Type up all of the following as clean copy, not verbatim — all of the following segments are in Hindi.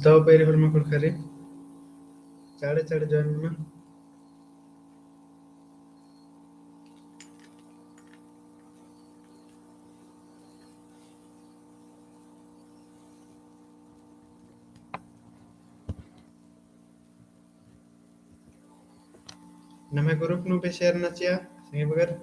दो पेरी हरमा कुड़ खरी चाड़े चाड़े जॉइन में नमे ग्रुप नु पे शेयर नचिया संगे बगर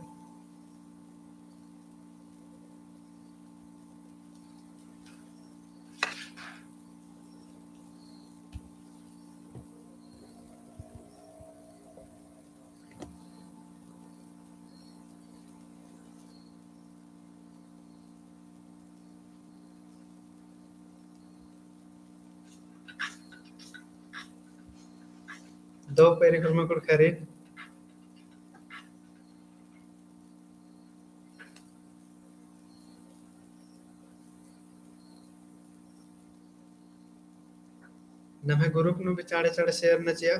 दो पेरी हरमा कुड़ खरी नमे ग्रुप नु पे चाड़े चाड़े शेयर नचिया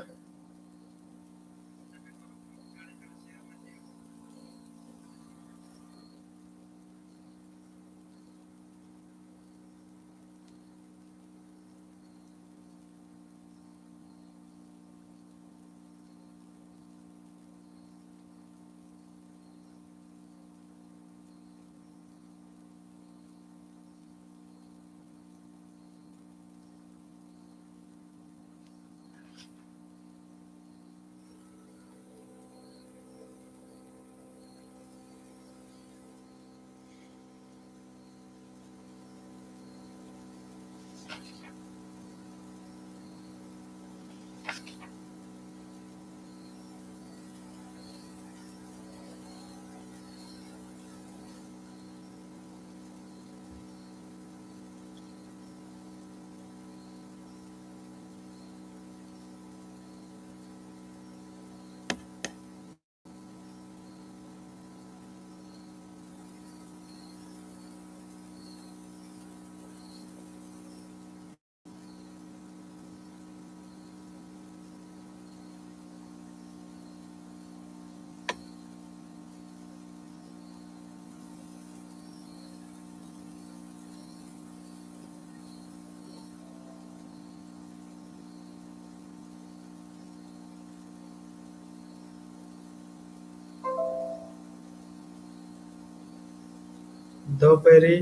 दो पेरी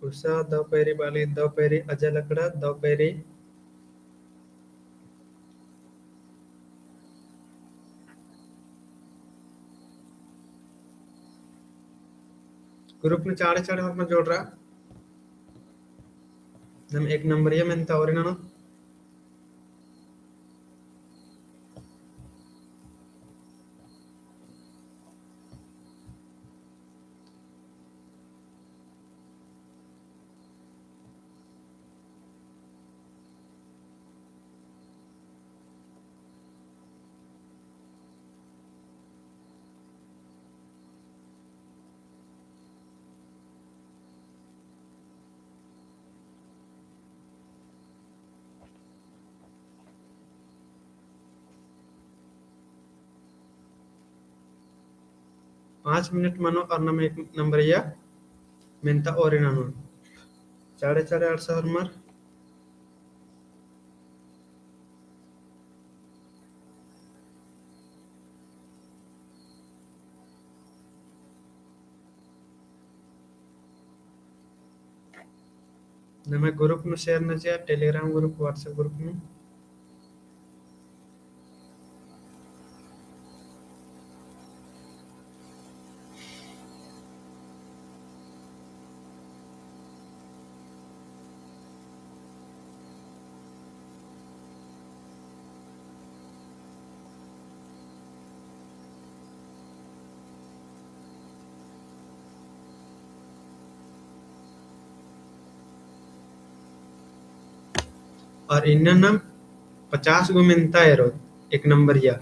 उषा दो पेरी बाली दो पेरी अजय लकड़ा दो पेरी ग्रुप नु चाड़े चाड़े हरमा जोड़ रहा नम एक नंबर ये मेंता और ना पाँच मिनट मनो और नम एक नंबर या मेंता और ना चाड़े चाड़े आठ सौ हरमर नमे ग्रुप नु शेयर नचिया टेलीग्राम ग्रुप व्हाट्सएप ग्रुप नु और इन्ना नाम 50 गो मिलता है रोज एक नंबर या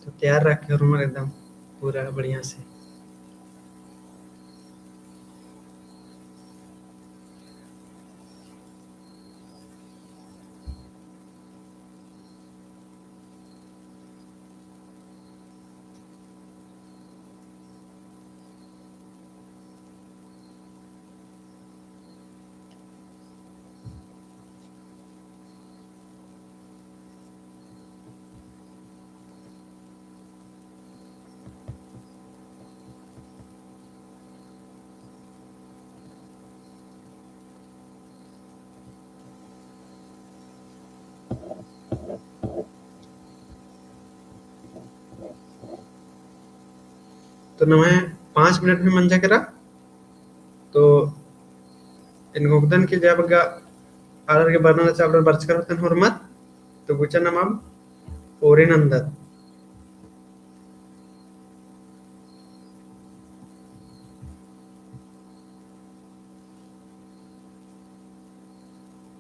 तो तैयार रखे और एकदम पूरा बढ़िया से तो नमः 5 मिनट में मंजा करा तो इनको उगदन की जब आर्डर के बर्नर चावल बर्च कर होतन हुरमत तो गुचा नमम ओरिन अंदर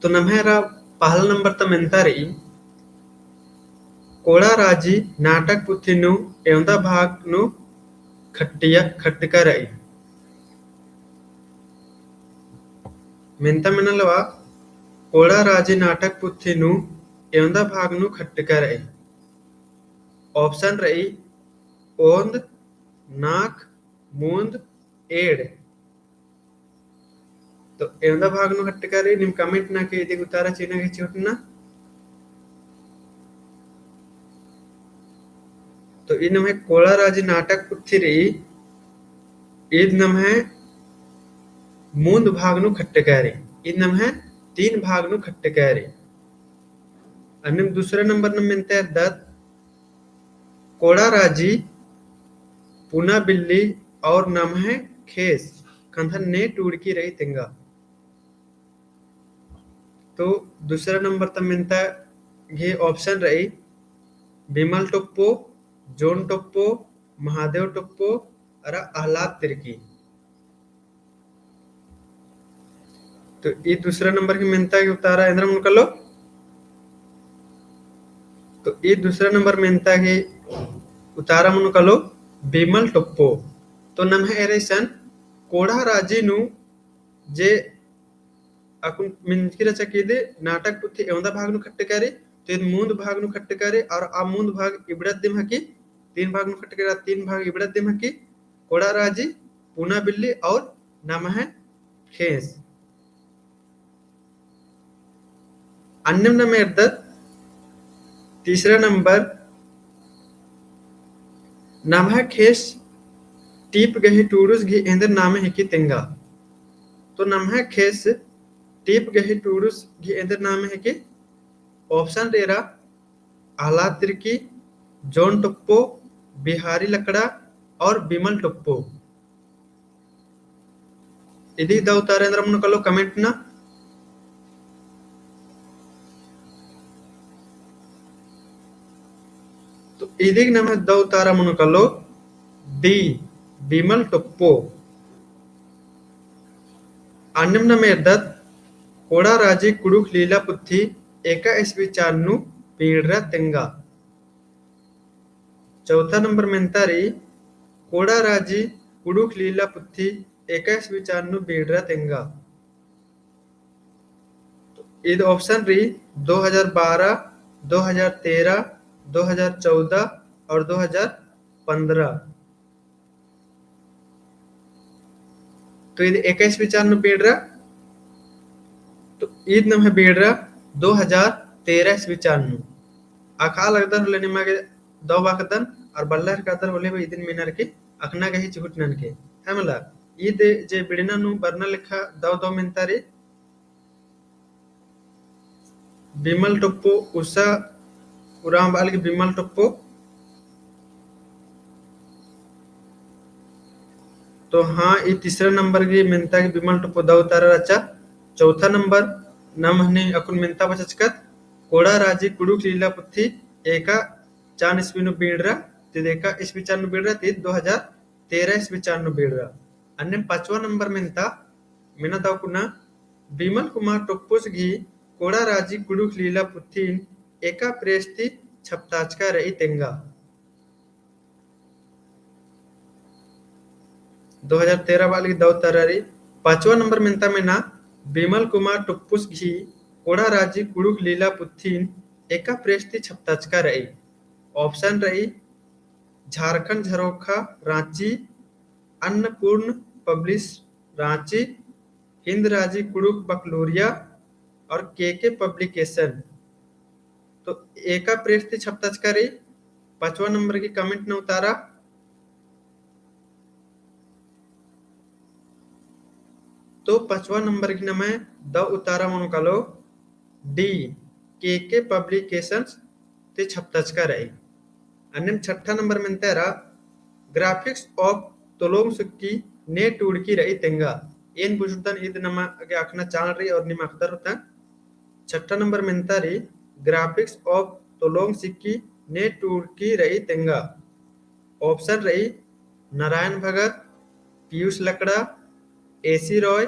तो नम्हेरा पहला नंबर त मेंता रही कोड़ा राजी नाटक पुथिनु एवंदा भाग नु खट्टिका रही मेंता मिनलवा कोड़ा राजी नाटक पुथिनु एवंदा भाग नु खट्टिका रही ऑप्शन रही ओंद नाक मूंद एड तो एवंदा भाग नु खट्टिका रही निम कमेंट ना के इदी उतारा चीना के चोटना तो इन में कोड़ा राजी नाटक पुथी रही इन नमः मूंद भाग नु खट्टिकारी इन नमः 3 भाग नु खट्टिकारी अन्य दूसरे नंबर न मिलते हैं दत्त कोड़ा राजी पुना बिल्ली और नमः खेस कंधन ने टूड़की रही तिंगा तो दूसरा नंबर तब मिलता है ये ऑप्शन रही बिमल टोप्पो जोन टोप्पो महादेव टोप्पो और आह्लाद तिर्की तो ये दूसरा नंबर की मिलता है उतारा इंद्र मुनकलो तो ये दूसरा नंबर मिलता है उतारा मुनकलो बिमल टोप्पो तो नम है एरेसन कोड़ा राजी नु जे अकुन मिनकी रचा कीदे नाटक पुथी एवंदा भाग नु खट्टिकारी तो इन मूंद भाग नु खट्टिकारी और आ मूंद भाग इबड़त दिम हकी 3 भाग नु खट्टिकारी 3 भाग इबड़त दिम हकी कोड़ा राजी पुना बिल्ली और नाम है खेस अन्यम नम एर्दत तीसरा नंबर नाम है खेस टीप गही टूडुस घी इंदर नाम है की तिंगा तो नाम है खेस टीप गही टूडुस घी इंदर नाम है कि ऑप्शन रेरा आह्लाद तिर्की जोन टोप्पो बिहारी लकड़ा और बिमल टोप्पो इदी द उतारेंद्र मन कलो कमेंट ना तो इदी नाम है द उतारा मन कलो डी बिमल टोप्पो अन्यम नम एर्दत कोड़ा राजी कुडुक लीला पुथी एका इसवी चान्नु पीड़रा तिंगा चौथा नंबर मेंतारी कोड़ा राजी कुडुक लीला पुथी एका इसवी चान्नु पीड़रा तिंगा तो इद ऑप्शन री 2012 2013 2014 और 2015 तो ఇది 21 విచారణ బీడ్రా तो ईद नम है बेड़रा 2013 विचारन आखा लगदर लेने मागे दो बाकदन और बल्लर कादर होले बे इदिन मिनर के अखना गही चुटनन के हमला ईद जे बिड़ना नु बरना लिखा दो मिनतारी बिमल टोप्पो उषा उराम बाल के बिमल टोप्पो तो हाँ ये तीसरा नंबर की मिनता की बिमल टोप्पो दो तारा रचा चौथा नंबर नम हने अकुन मिनता बचचकत कोड़ा राजी कुडुक लीला पुथी एका 4 ईस्वी नु बीड़रा तिदेका ईस्वी 4 नु बीड़रा तिद 2013 ईस्वी 4 नु बीड़रा अन्य 5वां नंबर मिनता मिना दाकुना बिमल कुमार टोप्पोस घी कोड़ा राजी कुडुक लीला पुथी एका प्रेस्ती छपताचका रही तेंगा 2013 वाली दो तररी 5वां नंबर मिनता में ना बिमल कुमार टुप्पुस घी कोड़ा राजी कुडुक लीला पुथीन एका प्रेस्ती छपताचका रही ऑप्शन रही झारखंड झरोखा रांची अन्नपूर्ण पब्लिश रांची हिंद राजी कुडुक बकलोरिया और के पब्लिकेशन तो एका प्रेस्ती छपताचका रही 5वां नंबर की कमेंट ने उतारा तो 5वां नंबर की नाम है द उतारा मन कालो डी के पब्लिकेशंस ते छपताचका रही अन्य 6ठा नंबर में तेरा ಗ್ರಾಫಿಕ್ಸ್ ಆಫ್ ತೊಲೋಂಗ್ ಸುಕ್ಕಿ ನೇ ಟೂಡ್ಕಿ ರೈ ತೆಂಗ ಏನ್ ಬುजुर्तान ಇದು ನಮಗೆ ಆखना चाल रही और निम अख्तर होता छठा नंबर मिलता रही ग्राफिक्स ऑफ तोलोंग सिक्की ने टूडकी रही तेंगा ऑप्शन रही नारायण भगत पीयूष लकड़ा एसी रॉय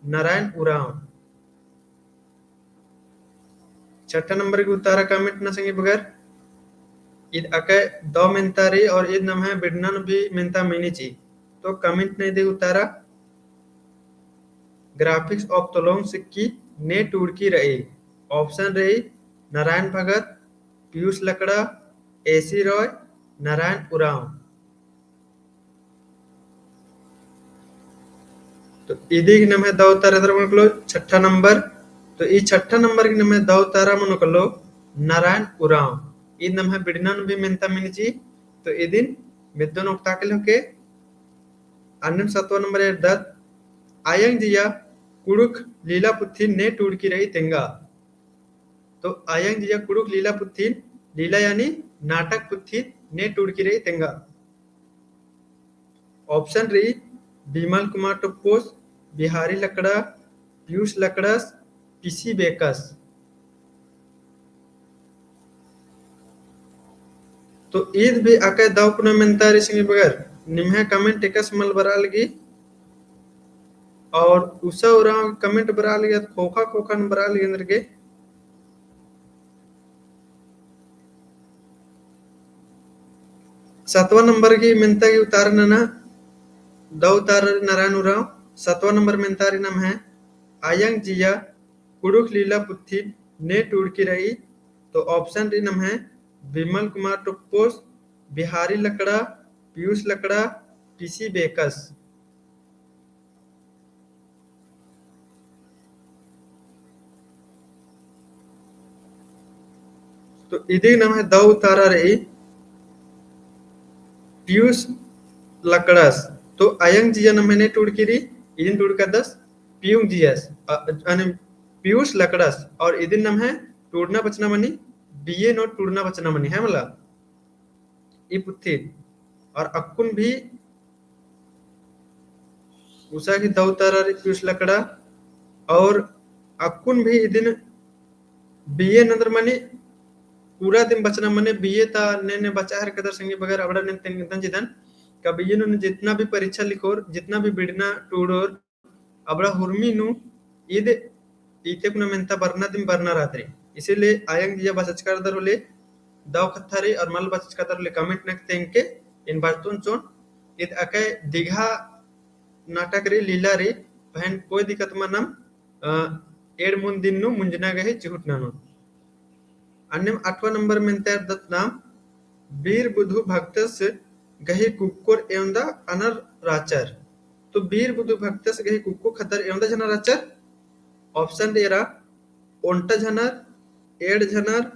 नारायण उरांव छठा नंबर की उतारा कमेंट न संगे बगैर ईद अके दो मिनता रही और ईद नम है बिडनन भी मिनता मिनी ची तो कमेंट नहीं दे उतारा ग्राफिक्स ऑफ तोलोंग सिक्की ने टूडकी रही ऑप्शन रही नारायण भगत पीयूष लकड़ा एसी रॉय नारायण उरांव तो इदी नम है दो तारा मनकलो छठा नंबर तो ई छठा नंबर की नम है दो तारा मनकलो नारायण उरांव ई नम है बिडनन भी मिनता मिनिची तो इदिन मिद्दन उक्ताकल होके अन्नम सातवा नंबर है दत आयंग जिया कुड़ुक लीला पुत्थिन ने टूडकी रही तेंगा तो आयंग जिया कुड़ुक लीला पुत्थिन लीला यानी नाटक पुत्थिन ने टूडकी रही तेंगा ऑप्शन रही बिमल कुमार टुप्पोस बिहारी लकड़ा पीयूष लकड़स पीसी बेकस तो ईद भी आके दाव पुनः मिलता रिसिंग बगैर निम्हे कमेंट टिकस मल बरा लगी और उसा उरा कमेंट बरा लगी खोखा खोखा बरा लगी अंदर के सातवां नंबर की मिनता की उतारना ना दो उतार नारायण उरांव सातवां नंबर मिनतारी नाम है आयंग जिया कुड़ुक लीला पुत्थी ने टूडकी रही तो ऑप्शन री नाम है विमल कुमार टुप्पोस बिहारी लकड़ा पीयूष लकड़ा पीसी बेकस तो इदी नाम है दो उतारा रही पीयूष लकड़स तो आयंग जिया नाम है टूडकी रही इदिन टूडका दस पीयूंग जियास पीयूष लकड़स और इदिन नाम है टूडना बचना मनी बीए नोट टूडना बचना मनी है मला ई पुत्थी और अक्कुन भी उषा की दो तारा पीयूष लकड़ा और अक्कुन भी इदिन बीए नंदर मनी पूरा दिन बचना मने बीए ता ने बचा हर कदर संगे बगैर अबड़ा ने तिन जिदन का बीए नु जितना भी परीक्षा लिखोर जितना भी बिड़ना टूडोर अबड़ा हुर्मी नु ईद ईते कुना मेंता बरना दिन बरना रात्रि इसीलिए आयंग जिया बचचकार दरोले दाव खत्थारी और मल बचचकार दरोले कमेंट नक तेंके इन बातुन चोन ईद अके दिघा नाटक रे लीला रे बहन कोई दिक्कत मनम एड मुन दिन नु मुंजना गहे चिहुटना नु अन्यम आठवां नंबर मिलता है दत्त नाम वीर बुधु भक्तस गही कुक्कुर एवंदा अनर राचर तो वीर बुधु भक्तस गही कुक्कु खतर एवंदा जना राचर ऑप्शन डेरा ओंटा झनर एड झनर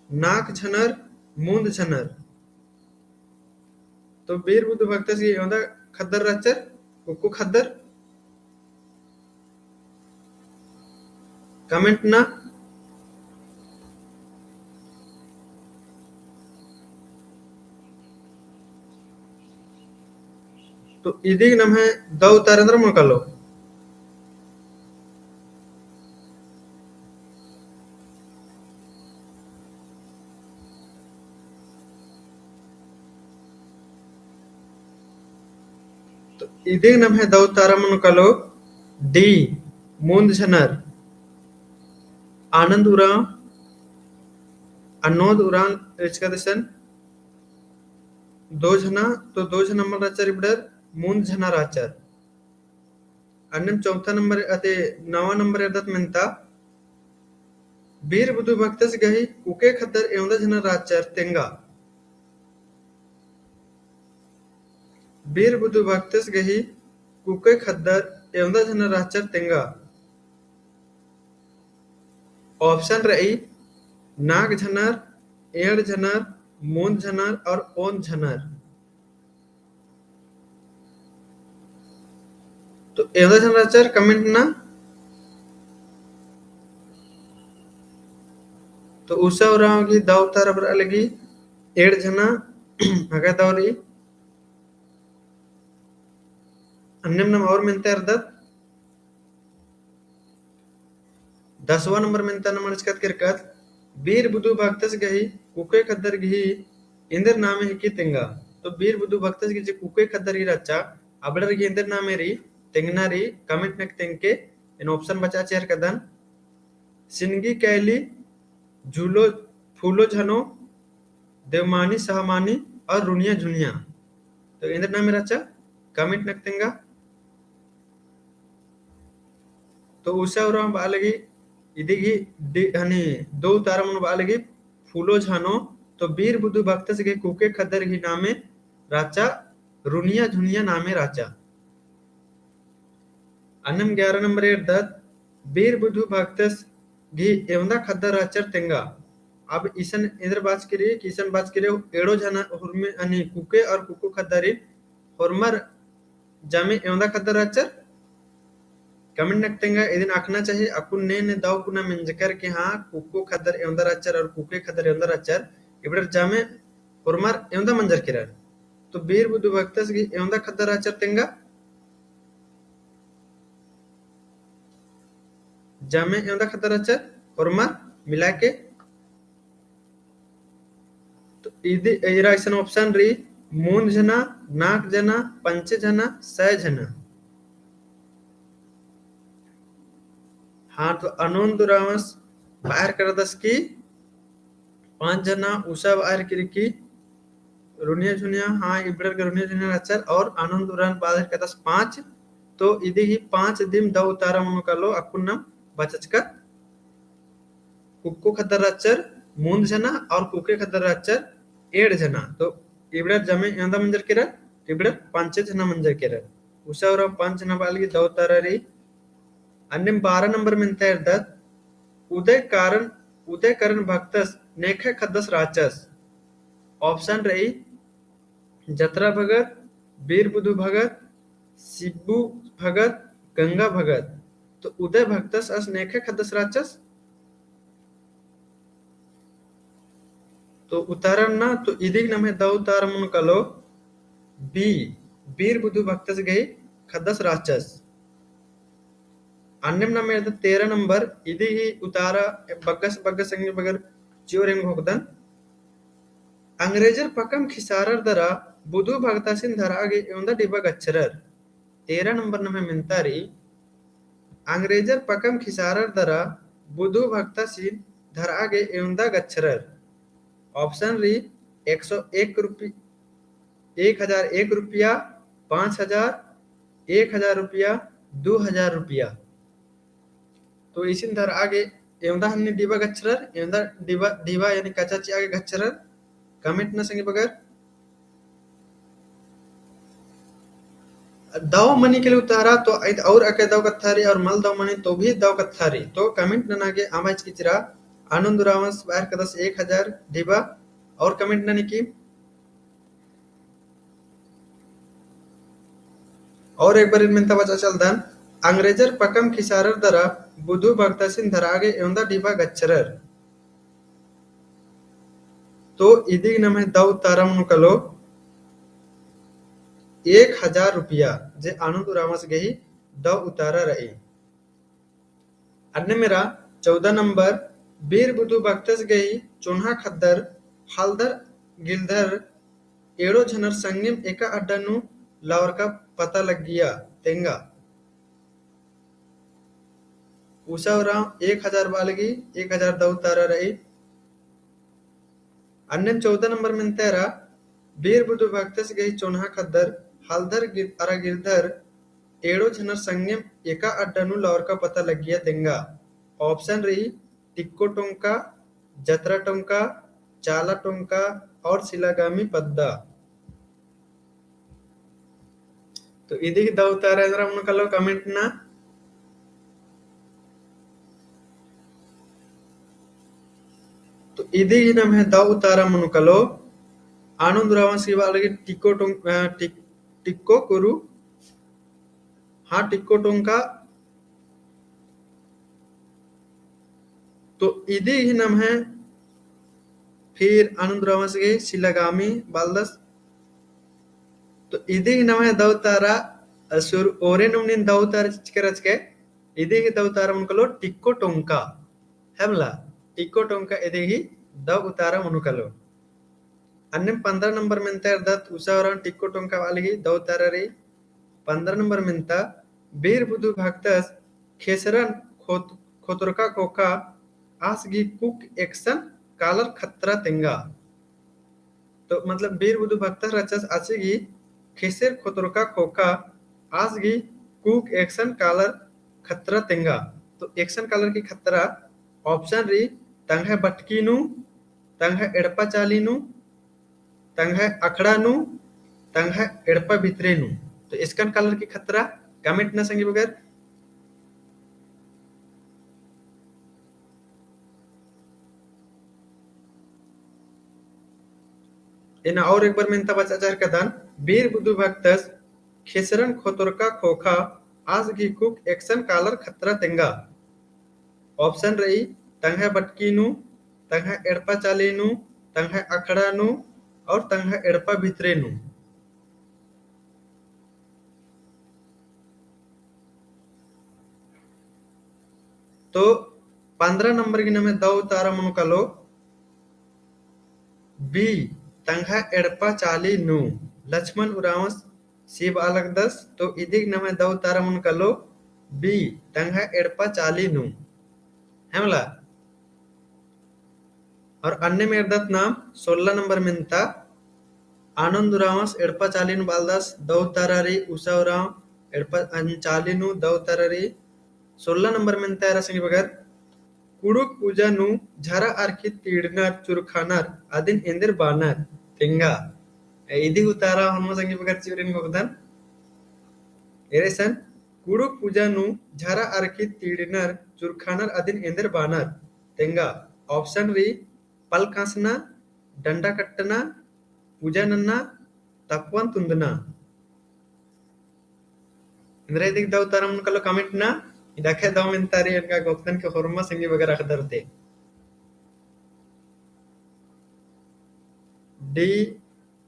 नाक झनर मूंद झनर तो वीर बुधु भक्तस गही एवंदा खदर राचर कुक्कु खदर कमेंट ना तो इदी नम है दो उतारेंद्र मोकलो तो इदी नम है दो उतारा मोकलो डी मूंद झनर आनंद उरांव अनोद उरांव रिचका दिशन दो जना तो दो जना नंबर राचर इबडर मूंद झना राचर अन्यम चौथा नंबर अते नवा नंबर एदत मिनता वीर बुधु भक्तस गही कुके खतर एवंदा झना राचर तेंगा वीर बुधु भक्तस गही कुके खदर एवंदा झना राचर तेंगा ऑप्शन रही नाग झनर एड़ झनर मूंद झनर और ओन झनर तो एवंदा झना राचर कमेंट ना तो उषा उरांव की दाव तार बरा लगी एड़ झना हगा दावरी अन्यम नम और मिलते अर्दत 10वां नंबर मिलता नंबर इसकत किरकत बीर बुधु भक्तस गही कुके खद्दर गही इंदर नामे हिकी तेंगा। तो बीर बुधु भक्तस गी जे कुके खद्दर गी रच्चा अबडर गी इंदर नामे री तेंगनारी कमेंट नक तेंके इन ऑप्शन बचा चेयर कदन सिनगी कैली झूलो फूलो झनो देवमानी सहमानी और रुनिया झुनिया। तो इंदर नामे रच्चा कमेंट नक तेंगा। तो उषा बालगी इदिगी हनी दो तारमन बालगी फूलो झानो तो बीर बुधु भक्तस गे कुके खदर ही नामे राचा रुनिया झुनिया नामे राचा। अन्नम 11 नंबर दत बीर बुधु भक्तस घी एवंदा खदर राचर तेंगा। अब ईसन इधर बात करिए कि ईसन बात करिए एड़ो जना हुरमे अनि कुके और कुकु खदरी हुरमर जामे एवंदा खदर राचर कमेंट नक्तेंगा इदिन आखना चाहिए अकुन ने दाव कुना मिंजकर के हाँ कुको खदर एवंदर अच्चर और कुके खदर एवंदर अच्चर इबडर जामे हुरमर एवंदा मंजर किरर। तो बीर बुधु भक्तस गी एवंदा खदर अच्चर तेंगा जामे एवंदा खदर अच्चर हुरमर मिला के। तो इदि इरा इसन ऑप्शन री मून जना नाक जना पंच जना सय जना। हाँ तो अनोन दुरावस बाहर कर दस की 5 जना उषा बाहर की रुनिया झुनिया हाँ इबडर के रुनिया झुनिया अचर और आनंद दुरान बाहर कर दस 5। तो इदि ही 5 दिन दव उतारा मनो कलो अकुन्नम बचचकर कुक्को खदर अचर मूंद जना और कुके खदर अचर 8 जना। तो इबडर जमे यंदा मंजर किरा इबडर 5 जना मंजर किरा उषा और 5 जना बालगी दव उतारा री। अन्यम 12 नंबर मिलता है दत्त उदय करण भक्तस नेखे खदस राचस। ऑप्शन रही जत्रा भगत बीर बुधु भगत शिबू भगत गंगा भगत। तो उदय भक्तस अस नेखे खदस राचस तो उतारण ना तो इदिग नमे द उतारमुन कलो बी बीर बुधु भक्तस गई खदस राचस। अन्यम नमे 13 नंबर इदी ही उतारा बग्गस बग्गस संग बगर चिवरेंग भोगदन अंग्रेजर पकम खिसारर दरा बुधु भक्तासिन धरागे एवंदा डिबा गच्छरर। 13 नंबर नमे मिंतारी अंग्रेजर पकम खिसारर दरा बुधु भक्तासिन धरागे एवंदा गच्छरर। ऑप्शन री 101 रुपया 1001 रुपया 5000 1000 रुपया 2000 रुपया। तो इसिन धर आगे एवंदा हमने डिबा गच्छरर एवंदा डिबा यानी कचाची आगे गच्छरर कमेंट न संगे बगर दाव मनी के लिए उतारा तो और अके दाव कत्थारी और मल दाव मनी तो भी दाव कत्थारी। तो कमेंट न नागे आमाज की चिरा आनंद रावस बाहर कदस 1000 डिबा और कमेंट न की और एक बार मिलता बचा चल दन अंग्रेजर पकम खिसारर दरा बुधु भक्तसिन धरागे एवंदा डिबा गच्छरर। तो इदी नमे दाव तारम कलो 1000 रुपया जे आनंद रामस गही दव उतारा रही। अन्य मेरा 14 नंबर बीर बुधु भक्तस गई चोन्हा खद्दर हालदर गिलधर एड़ो झनर संगम एका अड्डानु लावर का पता लग गया तेंगा। उषा 1000 बालगी 1000 दव उतारा रही। अन्य 14 नंबर में तेरा बीर बुधु भक्तस गई चोन्हा खद्दर हालधर अरा गिरधर एड़ो झनर संगम एका अड्डानु लावर का पता लग गया तेंगा। ऑप्शन रही टिक्को टोंका जत्रा टोंका चाला टोंका और सिलागामी पद्दा। तो इदी दाव उतारा जरा मन कलो कमेंट ना। तो इदी ही नाम है दाव उतारा मन कलो आनंद रावण की वालगी टिक्को कुरु हाँ टिक्को टोंका। तो इदी ही नाम है फिर आनंद रावण के शिलागामी बालदस। तो इदी ही नाम है दवतारा असुर ओरे नमनिन दाउतार चिकरचके इदिगी दाउतार मुनकलो टिक्को टोंका हेमला टिक्को टोंका इदिगी दाउ उतारा मुनकलो अन्nem 15 नंबर मिनता इर्दत उसावरान टिक्को टोंका वालिगी दाउताररी 15 नंबर मिनता बीर बुधु भक्तस खेसरन खोतरका कोका आसगी कुक एक्शन कालर खतरा तेंगा तो मतलब बीर बुधु भक्तस रचस आसिगी खेसर खोतरका कोका आसगी कुक एक्शन कालर खतरा तेंगा तो एक्शन कालर की खतरा ऑप्शन री तंग बटकीनु तंग एड़पा चालीनु तंग अखड़ानु तंग एड़पा भितरेनु तो इसकन कालर की खतरा कमेंट ना संगी बगैर इन और एक बार मिनता बचा चार कदान बीर बुधु भक्तस खेसरन खोतरका खोखा आज की कुक एक्शन कालर खतरा तेंगा ऑप्शन रही तंग बटकीनु तंग एड़पा चालीनु तंग अखड़ानु और तंग एड़पा भितरेनु तो 15 नंबर की नमे दाउ तारा मुनकलो बी तंगा एड़पा चाली नु लक्ष्मण उरावस शिव अलग दस तो इदिग नमे दाउ तारा मुनकलो बी तंगा एड़पा चाली नु हेमला और अन्य मेरदत नाम 16 नंबर मिनता आनंद उरावस एड़पा चाली नु बालदास दाउ तारारी उसावराव एड़पा चाली नु दाउ तारारी 16 नंबर मिनता रसंगी बगर कुड़ुक पूजानु झरा आरकी तीड़नार चुरखानार आदिन इंदिर बानार तेंगा इदी उतारा हनुमा संगी बगर चिवरिन गोगदान एरेसन कुड़ुक पूजानु झरा आरकी तीड़नार चुरखानार आदिन इंदिर बानार तेंगा ऑप्शन री पल कांसना डंडा कट्टना पूजा नन्ना तपवन तुंदना इंद्रे दिख दाउ तारा मुनकलो कमेंट ना इदाखे दाउ मिनतारी इनका गोक्तन के हनुमा संगी बगर अखदरते डी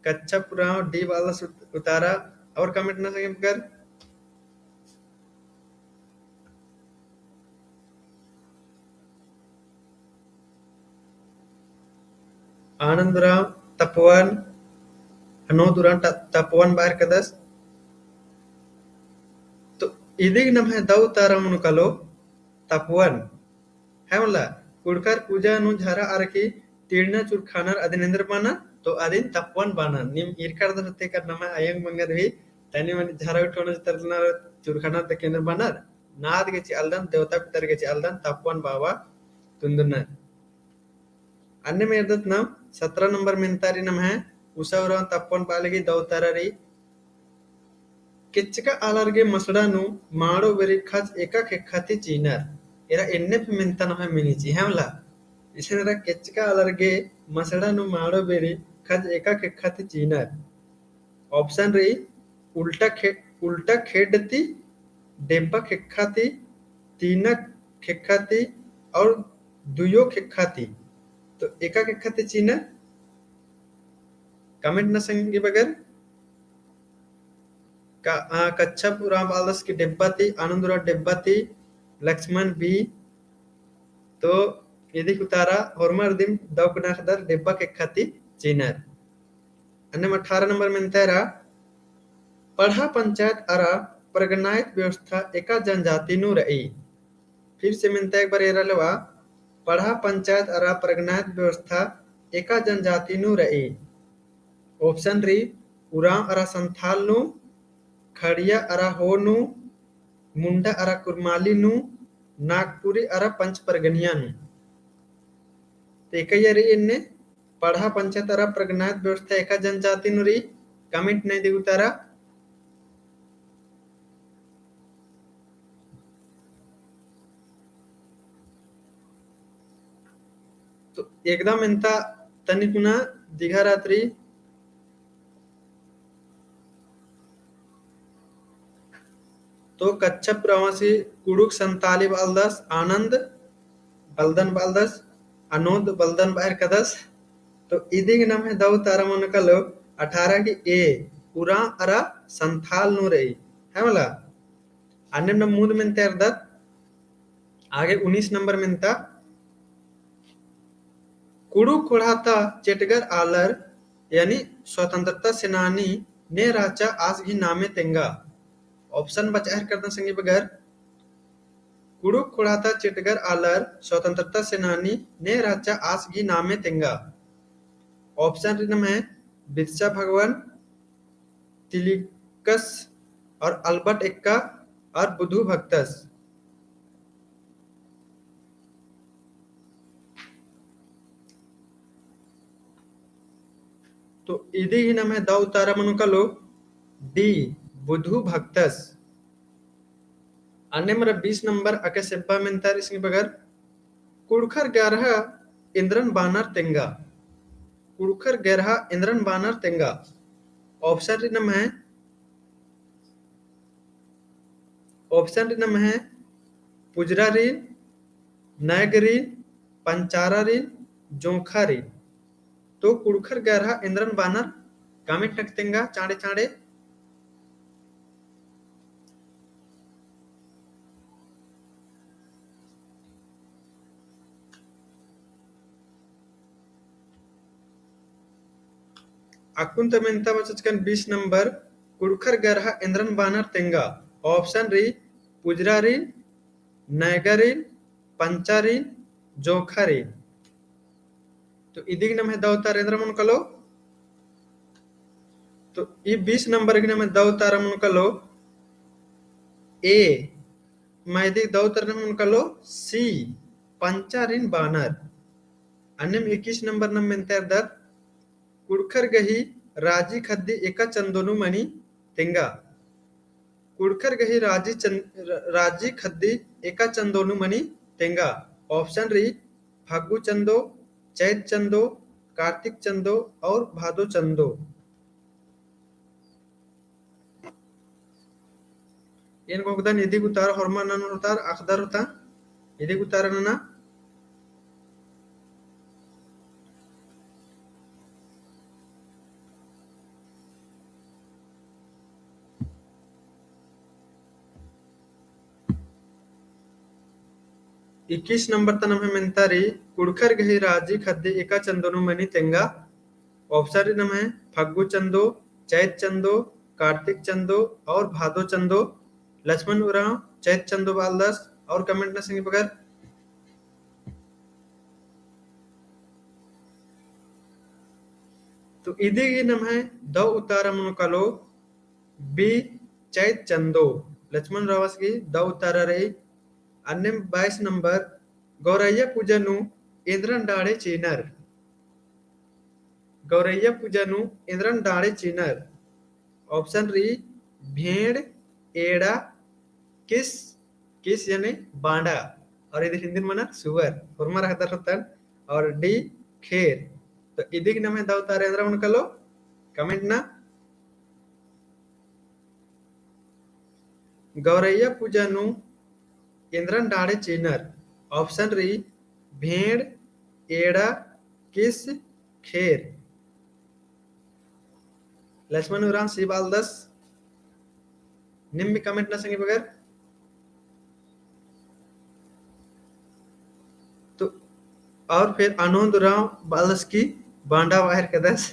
कच्चा पुराव डी वाला उतारा और कमेंट ना संगे बगर आनंदराव तपवन हनोदुरान तपवन बाहर कदस तो इदिग नम है दाउ तारा मुनकलो तपवन है मला कुड़कर पूजा नु झरा आरकी तीड़ना चुरखानार अदिनेंद्र बाना तो अदिन तपवन बाना निम इरकार दरते कर नमा आयंग मंगर भी तनी मन झरा उठोन तरना चुरखानार ते केंद्र बानार नाद के अलदन देवता पितर के अलदन तपवन बाबा तुंदना अन्य मेरदत नाम 17 नंबर मिनतारी नम है उसावराव तपवन पालगी दौतारी किचका आलर्गे मसड़ानु माड़ो बेरी खज एका खेखाती चीनर एरा एन्ने पे मिनता न है मिनीची हमला इसने किचका आलर्गे मसड़ानु माड़ो बेरी खज एका खेखाती चीनर ऑप्शन रही उल्टा खेडती डेब्बा खेखाती तीना खेखाती और दुयो खेखाती तो एका खेखाती चीनर कमेंट न संगी बगर कच्छप रामबालस की डेब्बाती आनंदरा डेब्बाती लक्ष्मण बी तो यदि उतारा हरमर दिन दौकना खदर डेब्बा के खाती चीनर अन्य 18 नंबर में तेरा पढ़ा पंचायत अरा प्रगनायत व्यवस्था एका जनजाति नु रही फिर से मिलता एक बार एरा लेवा पढ़ा पंचायत अरा प्रगनायत व्यवस्था एका जनजाति नु रही ऑप्शन री उराम अरा संथाल नु खड़िया अरा होनु मुंडा अरा कुरमाली नु नागपुरी अरा पंच परगनिया नु तो एक री इन्ने पढ़ा पंचायत अरा प्रगनायत व्यवस्था एका जनजाति नु री कमेंट नहीं दी उतारा तो एकदम इंता तनिकुना दिघा रात्रि तो कच्छप प्रवासी कुड़ुक संताली बालदस आनंद बलदन बालदस अनोद बलदन बाहर कदस तो इदिग नाम है दाउ तारा मन कलो 18 की ए पूरा अरा संथाल नु रही है मला अन्य नमूद में तेरदत आगे 19 नंबर में था कुड़ू कुड़ाता चेटगर आलर यानी स्वतंत्रता सेनानी ने राचा आज ही नामे तेंगा ऑप्शन बचार करना संगी बगैर कुड़ू कुड़ाता चेटगर आलर स्वतंत्रता सेनानी ने राचा आज ही नामे तेंगा ऑप्शन रिनम है बिरसा भगवान तिलिकस और अल्बर्ट एक्का और बुधु भक्तस तो इदी ही नाम है दाऊ तारा मनुकलो डी बुधु भक्तस अन्य मेरा 20 नंबर अके सेब्बा मेंतार इसके बगैर कुड़खर ग्यारह इंद्रन बानर तेंगा कुड़खर ग्यारह इंद्रन बानर तेंगा ऑप्शन रिनम है पुजरा रीन नैग रीन पंचारा रीन जोंखा रीन तो कुड़खर ग्यारह इंद्रन बानर कामिट नकतेंगा चाड़े चाड़े अकुंत मेंता बचकन 20 नंबर कुड़खर ग्यारह इंद्रन बानर तेंगा ऑप्शन री पुजरा रीन नैगा रीन पंचा रीन जोखा रीन तो इदिग नम है दावतार इंद्र मन कलो तो ई 20 नंबर के नम है दावतार मन कलो ए मैदी दावतार मन कलो सी पंचारिन बानर अन्य 21 नंबर नम मेंतर दर कुड़खर गही राजी खद्दी एका चंदोनु मणि तेंगा कुड़खर गही राजी खद्दी एका चंदोनु मणि तेंगा ऑप्शन री फागु चंदो चैत चंदो कार्तिक चंदो और भादो चंदो ಏನ್ ಹೋಗ್ದಾನ ಎದಿಗೆ ಉತ್ತಾರ ಹೊರಮಾನ ಹೊರತಾರ ಅಖದಾರ ಹೊತಾ ಎದಿಗೆ ಉತ್ತಾರನ 21 नंबर तनम है मेंतारी कुड़खर गही राजी खद्दी एका चंदोनु मणि तेंगा ऑप्शन नम है फग्गु चंदो चैत चंदो कार्तिक चंदो और भादो चंदो लक्ष्मण उराव चैत चंदो बालदास और कमेंट न संगी बगर तो इदी नम है दो उतारा मनुकालो बी चैत चंदो लक्ष्मण रावस की दो उतारा रही अन्य 22 नंबर गौरैया पूजनु इंद्रन डाड़े चीनर गौरैया पूजनु इंद्रन डाड़े चीनर ऑप्शन री भेड़ एड़ा किस किस यानी बांडा और इधर हिंदी में सुअर फुरमा रहता रहता और डी खेर तो इदी की नाम है दाव तारे इंद्र मन कलो कमेंट ना गौरैया पूजनु इंद्रन डाड़े चीनर ऑप्शन री भेड़ एड़ा किस खेर लक्ष्मण उराम सी बालदस निम्न कमेंट न संगे बगैर तो और फिर आनंद उराम बालदस की बांडा बाहर कदस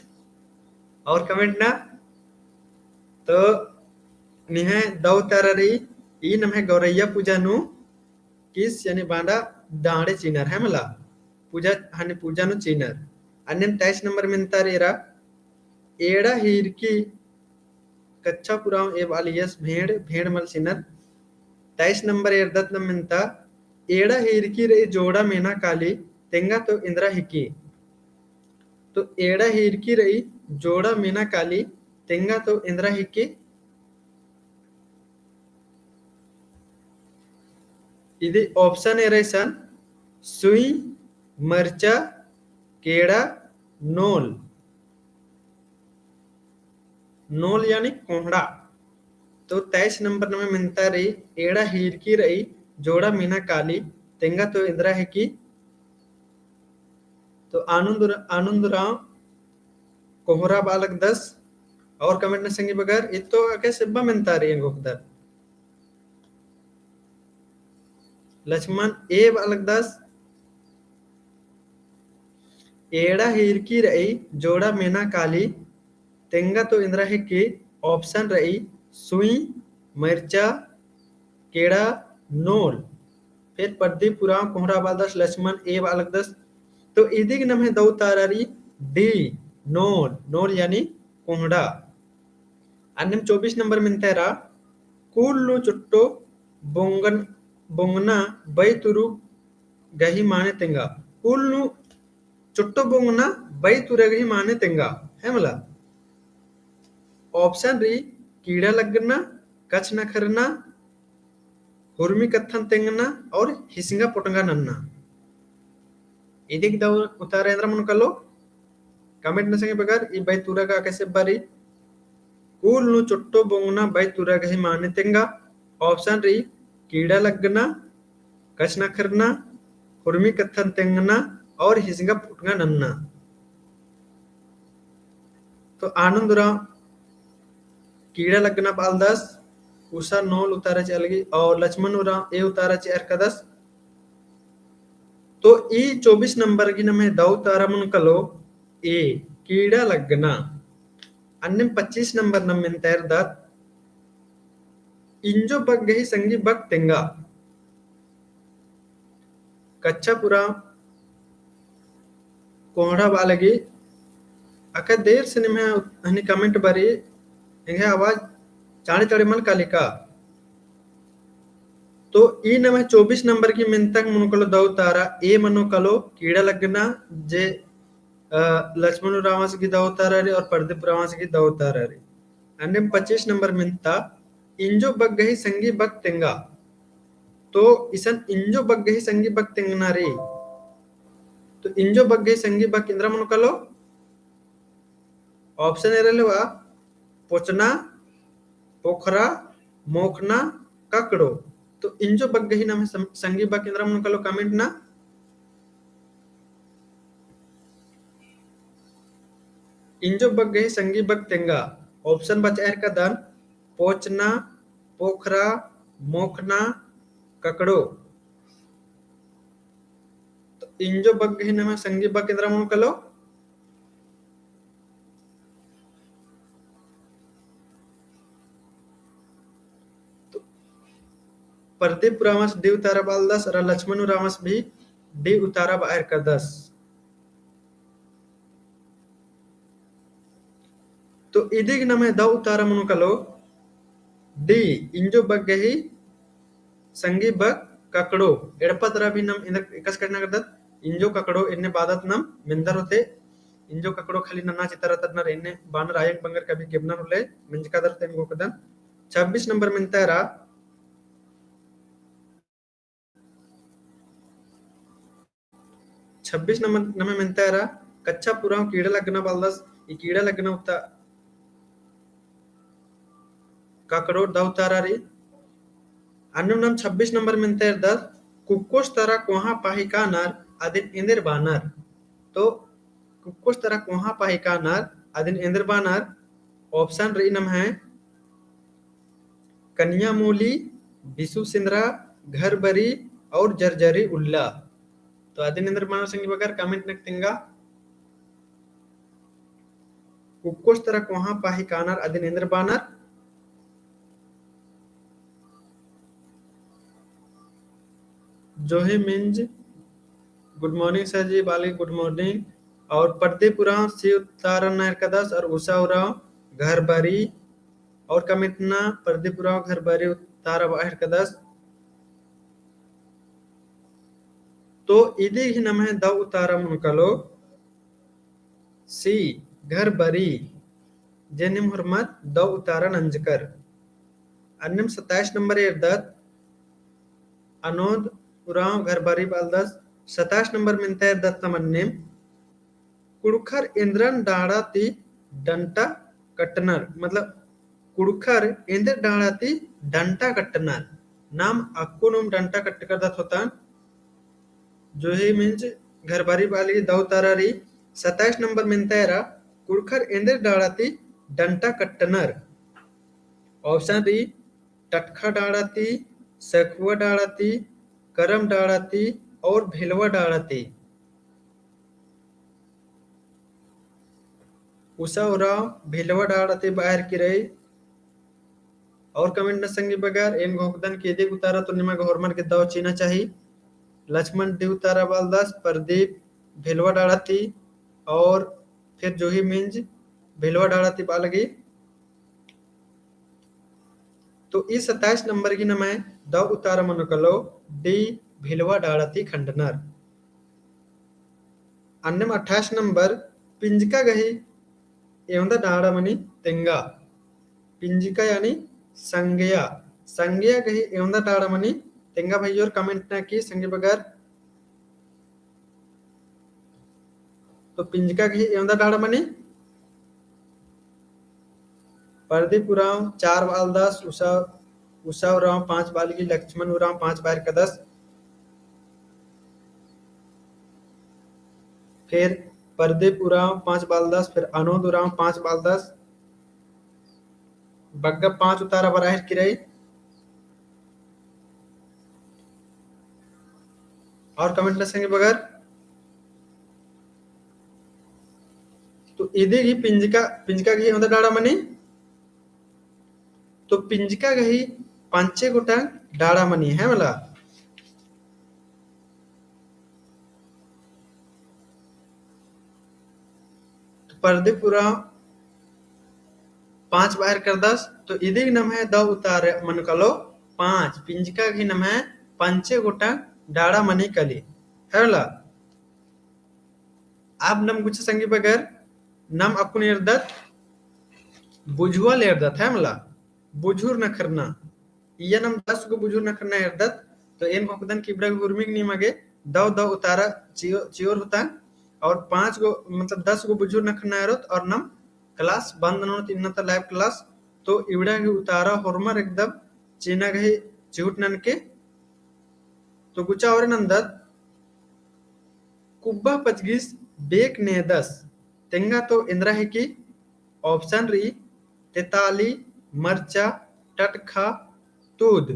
और कमेंट ना तो निहे दौ तररी ई नम है गौरैया पूजा नु किस यानी बांडा डाड़े चीनर है मला पूजा हानि पूजा नु चीनर अन्य 23 नंबर में तारेरा एड़ा हीर की कच्चा पुराव ए वालियस भेड़ भेड़ मल चीनर 23 नंबर एर्दत नमिंता एड़ा हीर की रे जोड़ा मेना काली तेंगा तो इंद्रा हिकी तो एड़ा हीर की रही जोड़ा मीना काली तेंगा तो इंद्रा हिकी ఇది ऑप्शन एरेसन सुई मरचा केड़ा नोल नोल यानी कोहड़ा तो 23 नंबर में मिलता रही एड़ा हीर की रही जोड़ा मीना काली तेंगा तो इंद्रा है की तो आनंद राव कोहरा बालक 10 और कमेंट ने संगी बगर ये तो आके सिब्बा मिलता रही है गोखदर लक्ष्मण ए बालक 10 एड़ा हिरकी रही जोड़ा मेना काली तेंगा तो इंद्रा है की ऑप्शन रही सुई मिर्चा केड़ा नोल फिर प्रदीप पुराव कोहरा बालदस लक्ष्मण ए बालक 10 तो इदिग नम है दौ तारारी डी नोल नोल यानी कोहड़ा अन्यम 24 नंबर में तेरा कूल्लू चुट्टो बोंगन बोंगना बैतुरु गही माने तेंगा कूल्लू चुट्टो बोंगना बैतुरु गही माने तेंगा है मला ऑप्शन री कीड़ा लगना कच न करना हुर्मी कत्थन तेंगना और हिसिंगा पोटंगा नन्ना इदिक दौ उतारेंद्र मन कलो कमेंट न संगे बगर ई बैतुरा का कैसे बारी कूल्लू चुट्टो बोंगना बैतुरा गही माने तेंगा ऑप्शन री कीड़ा लगना कच न करना हुर्मी कत्थन तेंगना और हिसिंगा पोटंगा नन्ना तो आनंदराव कीड़ा लगना बालदस उषा नोल उतारा चलगी और लक्ष्मण उराव ए उतारा चेर कदस तो ई 24 नंबर की नमे दौ तारा मन कलो ए कीड़ा लगना अन्य 25 नंबर नम तैर दत इंजो बग गही संगी बग तेंगा कच्चा पुरा कोहड़ा बालगी अका देर से निमे हनी कमेंट बरी इंगे आवाज चाड़े चाड़े मन कालिका तो ई नमे 24 नंबर की मिनतक मुनकलो दौ तारा ए मनो कलो कीड़ा लगना जे लक्ष्मण रावस की दौ तारा रे और प्रदीप रावस की दौ तारा रे अन्य 25 नंबर मिनता इंजो बग गही संगी बग तेंगा तो इसन इंजो बग गही संगी बग तेंगना रे तो इंजो बग गही संगी बग इंद्रा मनो कलो ऑप्शन एरलेवा पोचना पोखरा मोखना ककड़ो तो इंजो बग गही नाम संगी बग इंद्रा मन कलो कमेंट ना इंजो बग गही संगी बग तेंगा ऑप्शन बच एर का दान पोचना पोखरा मोखना ककड़ो तो इंजो बग गही नाम संगी बग इंद्रा मन कलो प्रदीप रामस डी उतारा बाल 10 और लक्ष्मण रामस भी डी उतारा बाहर का 10 तो इदिग नमे द उतारा मनु कलो डी इंजो बग गही संगी बग ककड़ो एड़पतरा भी नम इन एकस करना करदत इंजो ककड़ो इन्ने बादत नम मिंदर होते इंजो ककड़ो खाली नन्ना चितारा तदनर इन्ने बानर आयक बंगर कभी गिबनर होले मिंजकादर तेन गोकदन 26 नंबर मिनतेरा 26 नंबर मिनतेरा कच्चा पुरा कीड़ा लगना बालदस ई कीड़ा लगना उता ककड़ो दौतारा री अन्नम 26 नंबर मिनतेर दस कुक्कोस तरा कोहा पाहिका नर अदिन इंदिर बानर तो कुक्कोस तरा कोहा पाहिका नर अदिन इंदिर बानर ऑप्शन री नम है कन्या मूली बिसु सिंद्रा घर बरी और जर्जरी उल्ला तो अदिन इंदिर बानर संगी बगर कमेंट नक्तिंगा कुक्कोस तरा कोहा पाहिका नर अदिन इंदिर बानर जोही मिंज गुड मॉर्निंग सर जी बाली गुड मॉर्निंग और प्रदीपुरा शिव तारण कदस और उषा उराव घर बारी और कमिटना प्रदीपुरा घर बारी तारा बाहर कदस तो इदी ही नम है दव उतारा मुनकलो सी घर बरी जेनिम हुरमत दव उतारा नंजकर अन्यम 27 नंबर एरदत अनोद उराव घर बारी बालदस 27 नंबर मिनते दत्तमन्नेम कुड़खर इंद्रन डाड़ाती डंटा कट्टनर मतलब कुड़खर इंद्र डाड़ाती डंटा कट्टनर नाम अक्कुनुम डंटा कट्ट कर दत होता जो ही मीन्स घर बारी वाली दौ तारारी 27 नंबर मिनतेरा कुड़खर इंद्र डाड़ाती डंटा कट्टनर ऑप्शन दी टटखा डाड़ाती सखुआ डाड़ाती करम डाळाती और भेलवा डाळाती. उषा उराव भेलवा डाळाती बाहेर किरई. और कमेंट न संगी बगार एन घोकदन के दे उतारा तो निमा गवर्नमेंट के दाव चीना चाहिए. लक्ष्मण देव तारा बालदास प्रदीप भेलवा डाळाती और फिर जूही मिंज भेलवा डाळाती बालगी. तो इस 27 नंबर की नमय द उतारा मनुकलो डी भेलवा डाळाती खंडनर. अन्यम 28 नंबर पिंजका गही एवं डाड़ामणि तेंगा. पिंजिका यानी संज्ञा. संज्ञा गही एवं डाड़ामणि तेंगा भाई और कमेंट ना की संगे बगैर. तो पिंजिका गही एवं डाड़ामणि प्रदीप उराव 4 बालदास उषा उराव 5 बालगी लक्ष्मण उराव 5 बार कदस. फिर प्रदीप उराव 5 बालदास. फिर अनोद उराव 5 बालदास. बग्गा 5 उतारा बराह किरई. और कमेंट लसेंगे बगैर. तो इधे ही पिंजिका गही होता डाड़ा मनी. तो पिंजिका गही 5 गोटा डाड़ा मनी है मला. तो प्रदीप उराव 5 बाहर कर 10. तो इधे नम है द उतार मन कलो 5. पिंजिका की नम है 5 गोटा डाड़ा मनी कली है मला. आप नम कुछ संगी बगैर नम अपन निर्दत बुझुआ लेरदत है मला. बुझुर न करना ये नम 10 को बुझुर न करना निर्दत. तो एन भोकदन की ब्रग गुरमिक नी मगे द उतारा चियोर होता. और 5 गो मतलब 10 गो बुझुर न करना है और नम क्लास बंद न इन्नता लाइव क्लास. तो इवड़ा की उतारा होरमर एकदम चीना गही चिहुट नन के. तो गुचा और नंदत कुब्बा पचगिस बेक ने 10 तेंगा. तो इंद्रा है कि ऑप्शन री तेताली मरचा टटखा तूद.